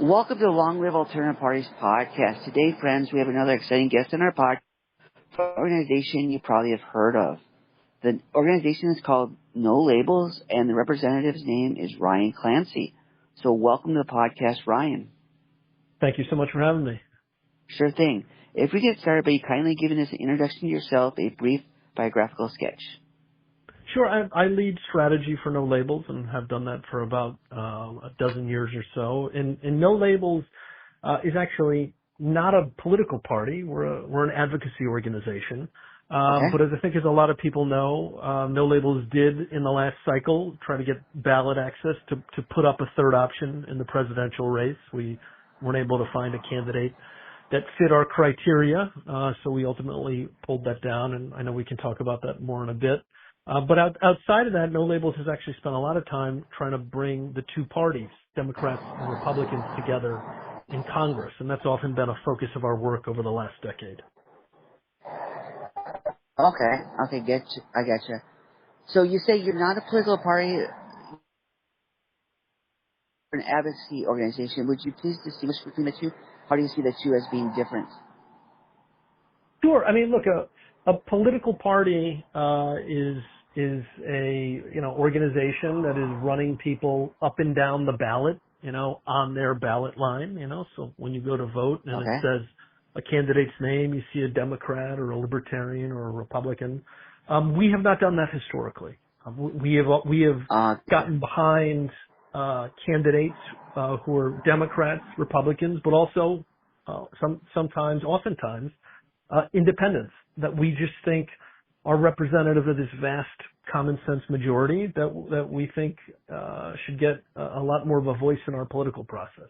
Welcome to the Long Live Alternative Parties podcast. Today, friends, we have another exciting guest on our podcast for an organization you probably have heard of. The organization is called No Labels, and the representative's name is Ryan Clancy. So welcome to the podcast, Ryan. Thank you so much for having me. Sure thing. If we get started by you kindly giving us an introduction to yourself, a brief biographical sketch. Sure, I lead strategy for No Labels and have done that for about a dozen years or so. And No Labels is actually not a political party. We're an advocacy organization. Okay? But as I think as a lot of people know, No Labels did in the last cycle try to get ballot access to put up a third option in the presidential race. We weren't able to find a candidate that fit our criteria, so we ultimately pulled that down, and I know we can talk about that more in a bit. But outside of that, No Labels has actually spent a lot of time trying to bring the two parties, Democrats and Republicans, together in Congress, and that's often been a focus of our work over the last decade. Okay, I getcha. So you say you're not a political party, you're an advocacy organization. Would you please distinguish between the two? How do you see the two as being different? Sure. I mean, look, a political party is a organization that is running people up and down the ballot, on their ballot line, So when you go to vote and it Okay? says a candidate's name, you see a Democrat or a Libertarian or a Republican. We have not done that historically. We have gotten behind candidates who are Democrats, Republicans, but also oftentimes independents that we just think are representative of this vast common sense majority that we think should get a lot more of a voice in our political process.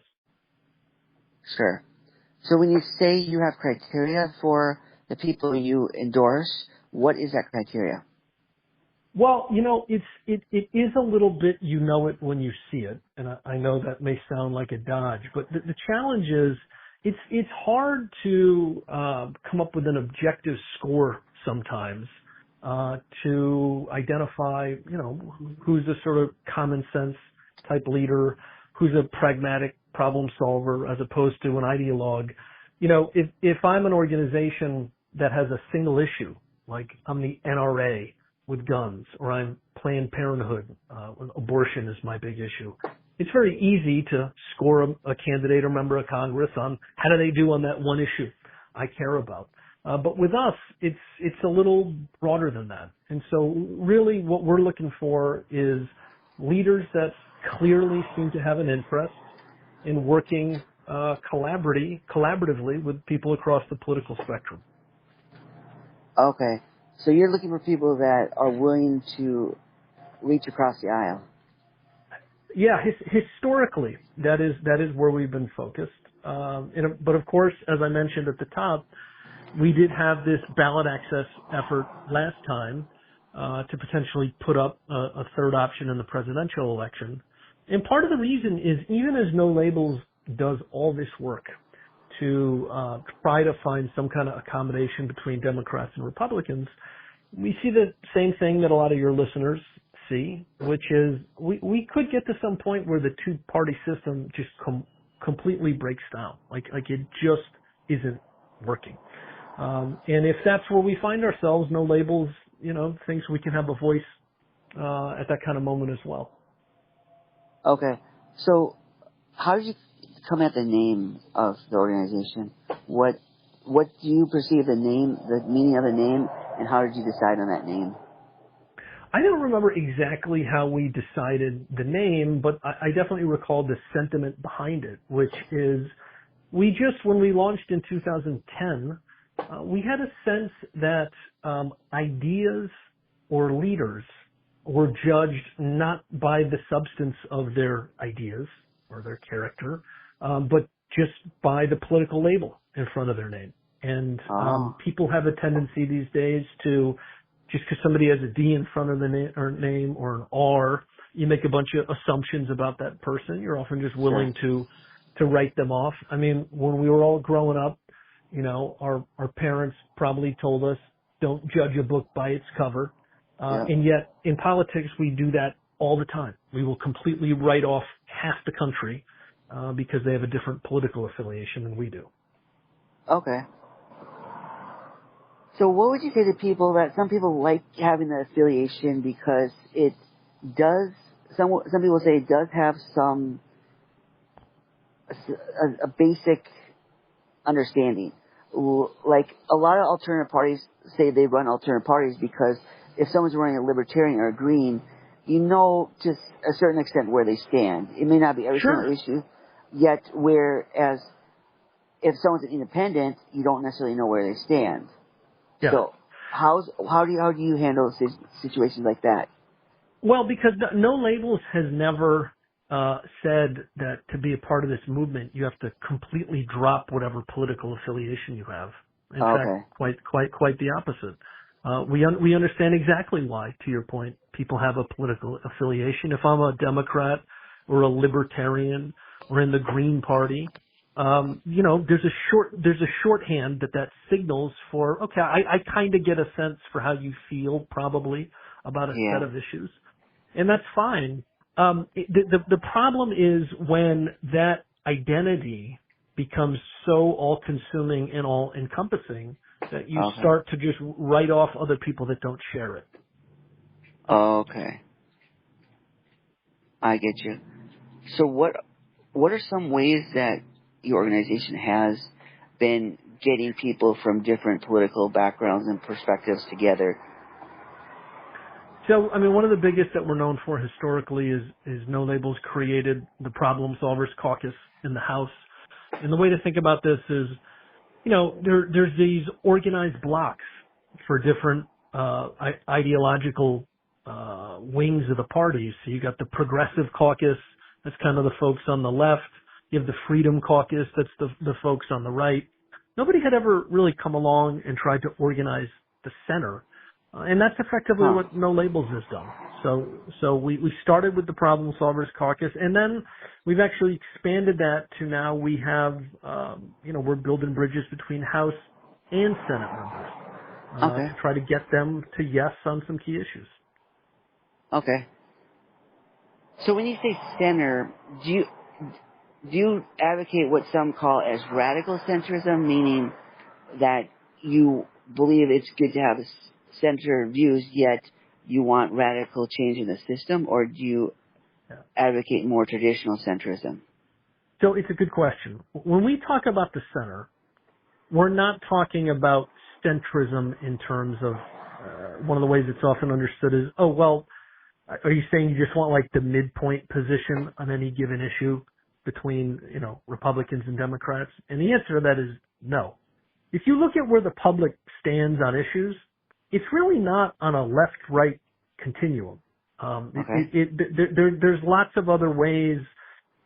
Sure. So when you say you have criteria for the people you endorse, what is that criteria? Well, it is a little bit, it when you see it, and I know that may sound like a dodge, but the challenge is it's hard to come up with an objective score sometimes to identify, who's a sort of common sense type leader, who's a pragmatic problem solver as opposed to an ideologue. If I'm an organization that has a single issue, like I'm the NRA with guns, or I'm Planned Parenthood, abortion is my big issue, it's very easy to score a candidate or member of Congress on how do they do on that one issue I care about. But with us, it's a little broader than that. And so really what we're looking for is leaders that clearly seem to have an interest in working collaboratively with people across the political spectrum. Okay. So you're looking for people that are willing to reach across the aisle. Yeah, historically, that is where we've been focused. But of course, as I mentioned at the top, we did have this ballot access effort last time to potentially put up a third option in the presidential election. And part of the reason is even as No Labels does all this work to try to find some kind of accommodation between Democrats and Republicans, we see the same thing that a lot of your listeners see, which is we could get to some point where the two-party system just completely breaks down. Like it just isn't working. And if that's where we find ourselves, No Labels, thinks we can have a voice at that kind of moment as well. Okay. So how did you come at the name of the organization? What do you perceive the meaning of the name, and how did you decide on that name? I don't remember exactly how we decided the name, but I definitely recall the sentiment behind it, which is when we launched in 2010, we had a sense that ideas or leaders were judged not by the substance of their ideas or their character, but just by the political label in front of their name. And people have a tendency these days to, just because somebody has a D in front of the name or an R, you make a bunch of assumptions about that person. You're often just willing to write them off. I mean, when we were all growing up, our parents probably told us, don't judge a book by its cover. And yet in politics, we do that all the time. We will completely write off half the country because they have a different political affiliation than we do. Okay. So what would you say to people that some people like having the affiliation because it does, some people say it does have some, a basic understanding. Like a lot of alternative parties say they run alternative parties because if someone's running a libertarian or a green, you know to a certain extent where they stand. It may not be every single Sure. issue, yet whereas if someone's an independent, you don't necessarily know where they stand. Yeah. So how do you handle situations like that? Well, because No Labels has never said that to be a part of this movement, you have to completely drop whatever political affiliation you have. In fact, Okay. quite the opposite. We understand exactly why, to your point, people have a political affiliation. If I'm a Democrat or a Libertarian or in the Green Party, there's a shorthand that signals for, okay, I kind of get a sense for how you feel probably about a set Yeah. of issues. And that's fine. The problem is when that identity becomes so all-consuming and all-encompassing that you Okay. start to just write off other people that don't share it. Okay. I get you. So what are some ways that your organization has been getting people from different political backgrounds and perspectives together? So, I mean, one of the biggest that we're known for historically is No Labels created the Problem Solvers Caucus in the House. And the way to think about this is, there's these organized blocks for different ideological wings of the party. So you got the Progressive Caucus, that's kind of the folks on the left. You have the Freedom Caucus, that's the folks on the right. Nobody had ever really come along and tried to organize the center. And that's effectively Huh. what No Labels has done. So we started with the Problem Solvers Caucus, and then we've actually expanded that to now we have, we're building bridges between House and Senate members Okay. to try to get them to yes on some key issues. Okay. So when you say center, do you advocate what some call as radical centrism, meaning that you believe it's good to have center views, yet you want radical change in the system, or do you Yeah. advocate more traditional centrism? So it's a good question. When we talk about the center, we're not talking about centrism in terms of one of the ways it's often understood is, oh, well, are you saying you just want like the midpoint position on any given issue between, Republicans and Democrats? And the answer to that is no. If you look at where the public stands on issues, it's really not on a left-right continuum. Okay. There's lots of other ways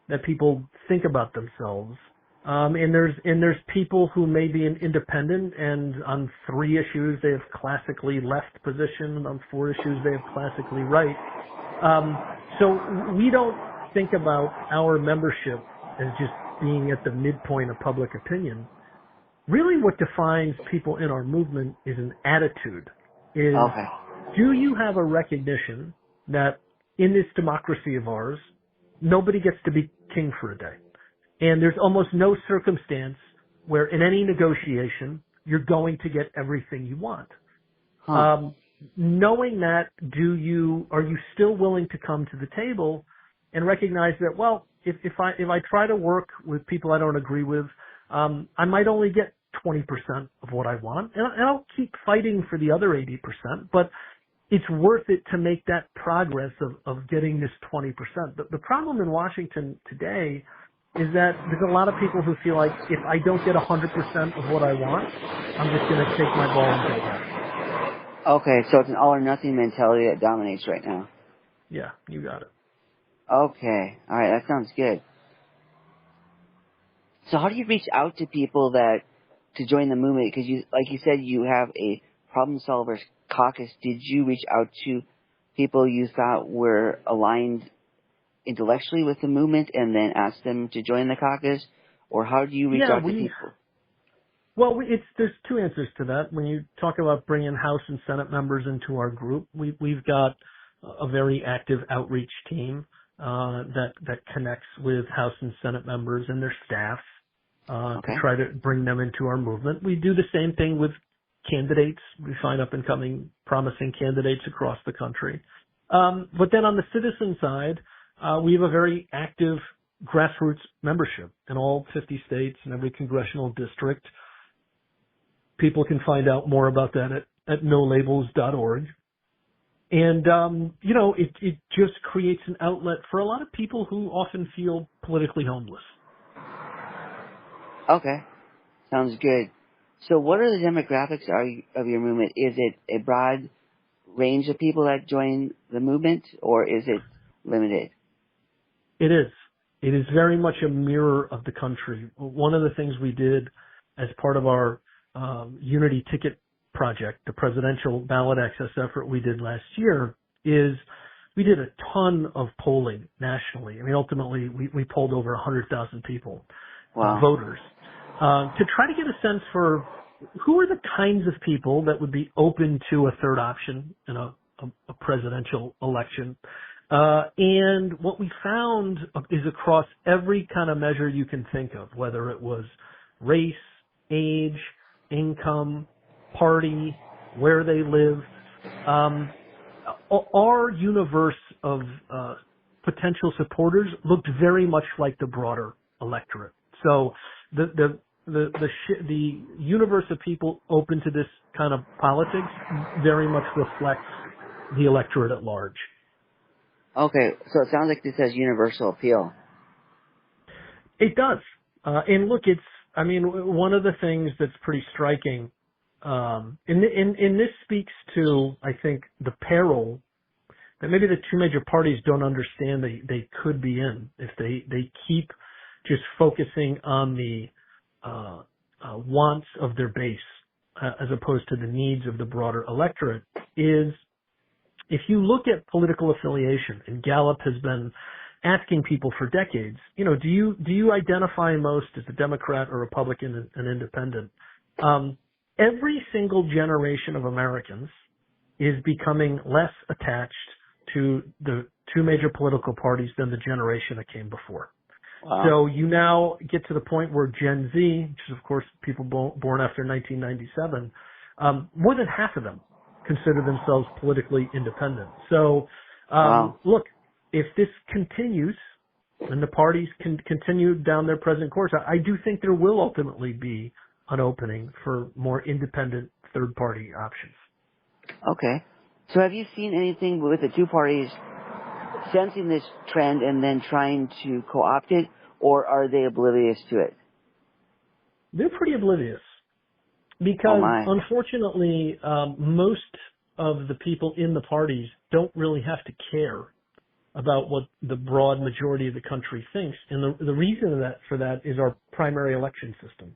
that people think about themselves. And there's people who may be an independent, and on 3 issues they have classically left position, and on 4 issues they have classically right. So we don't think about our membership as just being at the midpoint of public opinion. Really what defines people in our movement is an attitude. Okay. Do you have a recognition that in this democracy of ours, nobody gets to be king for a day? And there's almost no circumstance where in any negotiation, you're going to get everything you want. Huh. Knowing that, are you still willing to come to the table and recognize that, well, if I try to work with people I don't agree with, I might only get 20% of what I want, and I'll keep fighting for the other 80%, but it's worth it to make that progress of getting this 20%. The problem in Washington today is that there's a lot of people who feel like if I don't get 100% of what I want, I'm just going to take my ball and go home. Okay, so it's an all or nothing mentality that dominates right now. Yeah, you got it. Okay. All right, that sounds good. So how do you reach out to people to join the movement? Because like you said, you have a problem solvers caucus. Did you reach out to people you thought were aligned intellectually with the movement and then ask them to join the caucus? Or how do you reach out to people? Well, there's 2 answers to that. When you talk about bringing House and Senate members into our group, we've got a very active outreach team. that connects with House and Senate members and their staffs to Okay. try to bring them into our movement. We do the same thing with candidates. We find up and coming promising candidates across the country. But then on the citizen side, we have a very active grassroots membership in all 50 states and every congressional district. People can find out more about that at nolabels.org. And, it just creates an outlet for a lot of people who often feel politically homeless. Okay. Sounds good. So what are the demographics of your movement? Is it a broad range of people that join the movement, or is it limited? It is. It is very much a mirror of the country. One of the things we did as part of our Unity Ticket project, the presidential ballot access effort we did last year, is we did a ton of polling nationally. I mean, ultimately, we polled over 100,000 people, Wow. voters, to try to get a sense for who are the kinds of people that would be open to a third option in a presidential election. And what we found is across every kind of measure you can think of, whether it was race, age, income, party, where they live, our universe of potential supporters looked very much like the broader electorate. So the universe of people open to this kind of politics very much reflects the electorate at large. Okay, so it sounds like this has universal appeal. It does. And look, one of the things that's pretty striking, and this speaks to, I think, the peril that maybe the two major parties don't understand they could be in if they keep just focusing on the wants of their base as opposed to the needs of the broader electorate, is if you look at political affiliation, and Gallup has been asking people for decades, do you identify most as a Democrat or Republican and independent? Every single generation of Americans is becoming less attached to the two major political parties than the generation that came before. Wow. So you now get to the point where Gen Z, which is of course people born after 1997, more than half of them consider themselves politically independent. So, Wow. Look, if this continues and the parties can continue down their present course, I do think there will ultimately be an opening for more independent third-party options. Okay. So have you seen anything with the two parties sensing this trend and then trying to co-opt it, or are they oblivious to it? They're pretty oblivious. Because, unfortunately, most of the people in the parties don't really have to care about what the broad majority of the country thinks. And the reason for that is our primary election system.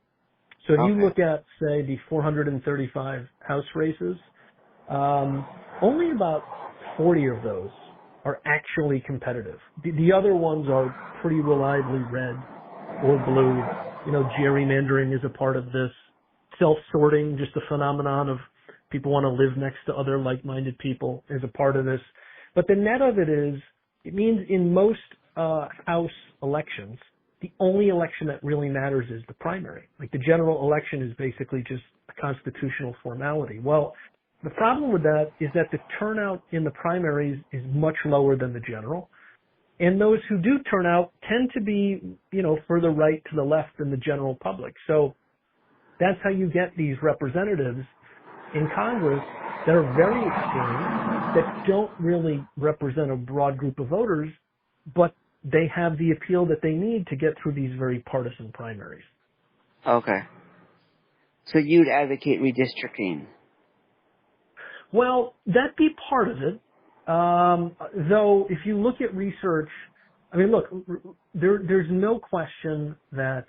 So if you look at, say, the 435 House races, only about 40 of those are actually competitive. The other ones are pretty reliably red or blue. Gerrymandering is a part of this. Self-sorting, just a phenomenon of people want to live next to other like-minded people, is a part of this. But the net of it is, it means in most House elections, the only election that really matters is the primary. Like the general election is basically just a constitutional formality. Well, the problem with that is that the turnout in the primaries is much lower than the general. And those who do turn out tend to be, further right to the left than the general public. So that's how you get these representatives in Congress that are very extreme, that don't really represent a broad group of voters, but they have the appeal that they need to get through these very partisan primaries. Okay. So you'd advocate redistricting? Well, that'd be part of it. Though, if you look at research, there's no question that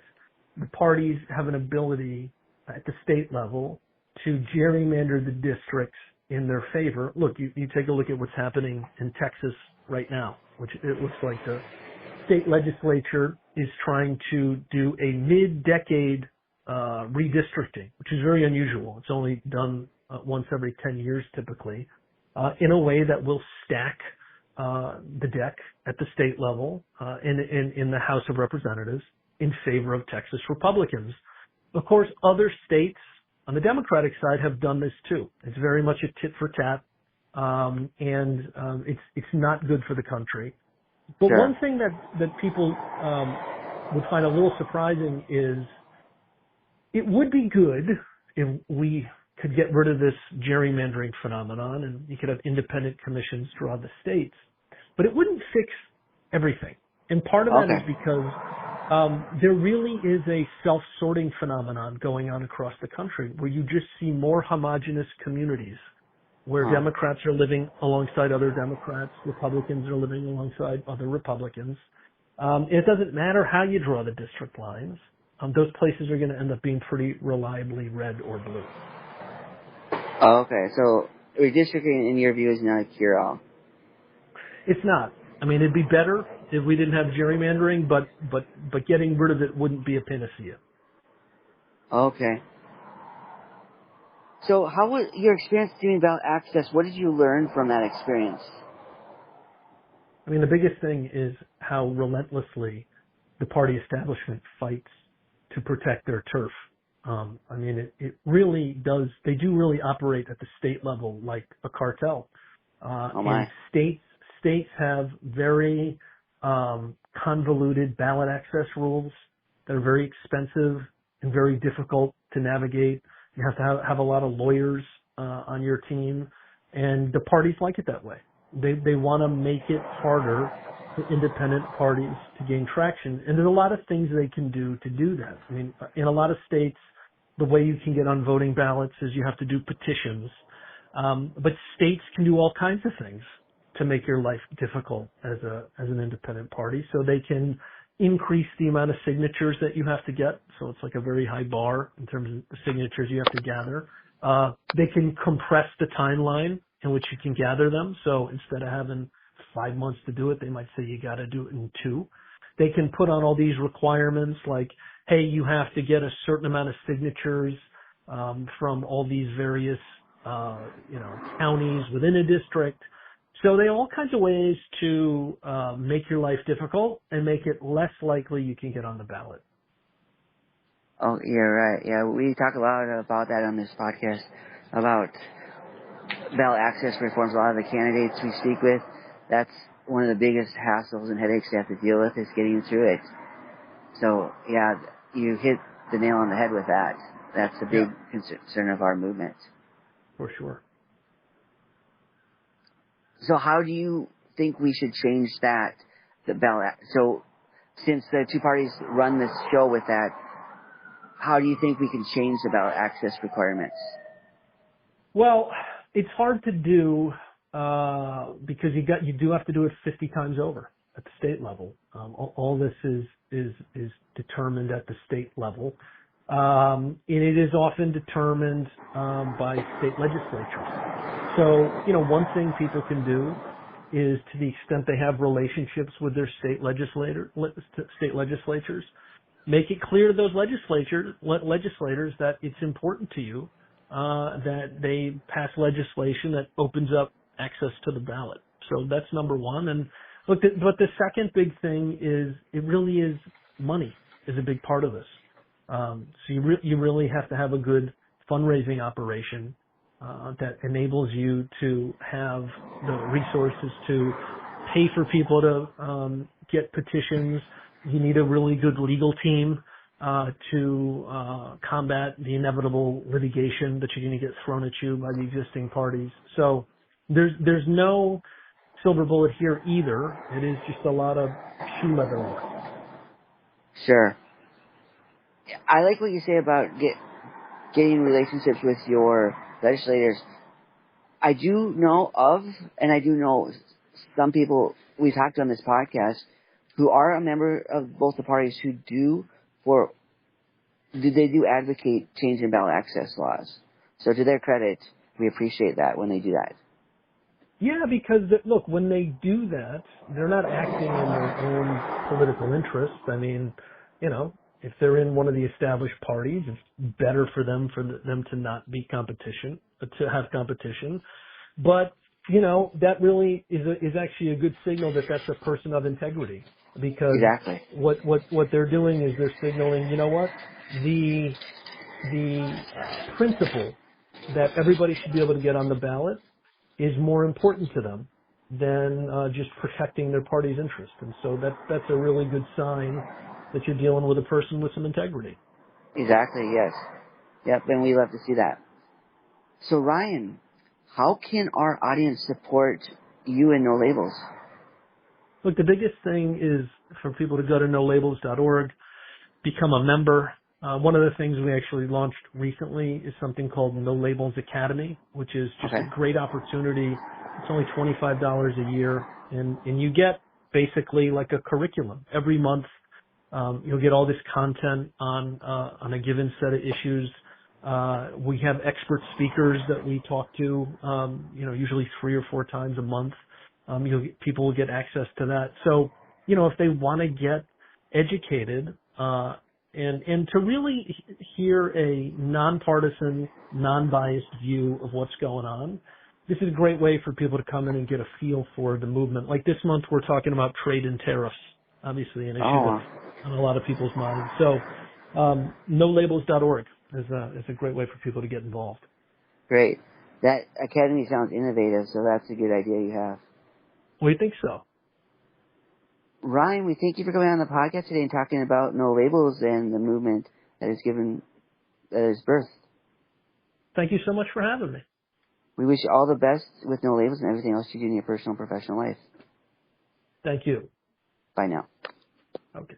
the parties have an ability at the state level to gerrymander the districts in their favor. Look, you take a look at what's happening in Texas right now, which it looks like the state legislature is trying to do a mid-decade redistricting, which is very unusual. It's only done once every 10 years typically, in a way that will stack the deck at the state level in the House of Representatives in favor of Texas Republicans. Of course, other states on the Democratic side have done this too. It's very much a tit for tat, and it's not good for the country. But Sure. one thing that people would find a little surprising is it would be good if we could get rid of this gerrymandering phenomenon and you could have independent commissions draw the states, but it wouldn't fix everything. And part of that is because there really is a self-sorting phenomenon going on across the country where you just see more homogenous communities where Democrats are living alongside other Democrats, Republicans are living alongside other Republicans. It doesn't matter how you draw the district lines. Those places are going to end up being pretty reliably red or blue. Okay, so redistricting, in your view, is not a cure-all. It's not. I mean, it'd be better if we didn't have gerrymandering, but getting rid of it wouldn't be a panacea. Okay. So how was your experience doing ballot access? What did you learn from that experience? I mean, the biggest thing is how relentlessly the party establishment fights to protect their turf. I mean, it really does. They do really operate at the state level like a cartel. And states have very convoluted ballot access rules that are very expensive and very difficult to navigate. You have to have a lot of lawyers on your team, and the parties like it that way. They want to make it harder for independent parties to gain traction, and there's a lot of things they can do to do that. I mean, in a lot of states, the way you can get on voting ballots is you have to do petitions, but states can do all kinds of things to make your life difficult as an independent party. So they can increase the amount of signatures that you have to get. So it's like a very high bar in terms of the signatures you have to gather. They can compress the timeline in which you can gather them. So instead of having 5 months to do it, they might say you got to do it in 2. They can put on all these requirements like, hey, you have to get a certain amount of signatures from all these various counties within a district. So they have all kinds of ways to make your life difficult and make it less likely you can get on the ballot. Oh, you're right. Yeah, we talk a lot about that on this podcast, about ballot access reforms. A lot of the candidates we speak with, that's one of the biggest hassles and headaches they have to deal with is getting through it. So, yeah, you hit the nail on the head with that. That's a big concern of our movement. For sure. So how do you think we should change that, the ballot? So since the two parties run this show with that, how do you think we can change the ballot access requirements? Well, it's hard to do because you do have to do it 50 times over at the state level. All this is determined at the state level. And it is often determined by state legislatures. So, one thing people can do is, to the extent they have relationships with their state legislators, make it clear to those legislators that it's important to you that they pass legislation that opens up access to the ballot. So that's number one. And look, but the second big thing is it really is money is a big part of this. So you really have to have a good fundraising operation that enables you to have the resources to pay for people to get petitions. You need a really good legal team to combat the inevitable litigation that you're going to get thrown at you by the existing parties. So there's no silver bullet here either. It is just a lot of shoe leather work. Sure. I like what you say about getting relationships with your legislators. I do know some people we talked to on this podcast who are a member of both the parties who do advocate changing ballot access laws. So to their credit, we appreciate that when they do that. Yeah, because look, when they do that, they're not acting in their own political interests. I mean, if they're in one of the established parties, it's better for them to not be to have competition. But that really is actually a good signal that that's a person of integrity, because Exactly. what they're doing is they're signaling, you know what, the principle that everybody should be able to get on the ballot is more important to them than just protecting their party's interest. And so that's a really good sign that you're dealing with a person with some integrity. Exactly, yes. Yep, and we love to see that. So Ryan, how can our audience support you and No Labels? Look, the biggest thing is for people to go to nolabels.org, become a member. One of the things we actually launched recently is something called No Labels Academy, which is just Okay. a great opportunity. It's only $25 a year, and you get basically like a curriculum. Every month, you'll get all this content on a given set of issues. We have expert speakers that we talk to, usually 3 or 4 times a month. People will get access to that. So, if they want to get educated, and to really hear a nonpartisan, non-biased view of what's going on, this is a great way for people to come in and get a feel for the movement. Like this month, we're talking about trade and tariffs, obviously an issue Oh, that's on a lot of people's minds. So, nolabels.org is a great way for people to get involved. great. That academy sounds innovative, so that's a good idea you have. We think so. Ryan, we thank you for coming on the podcast today and talking about No Labels and the movement that is birth. Thank you so much for having me. We wish you all the best with No Labels and everything else you do in your personal and professional life. Thank you. Bye now.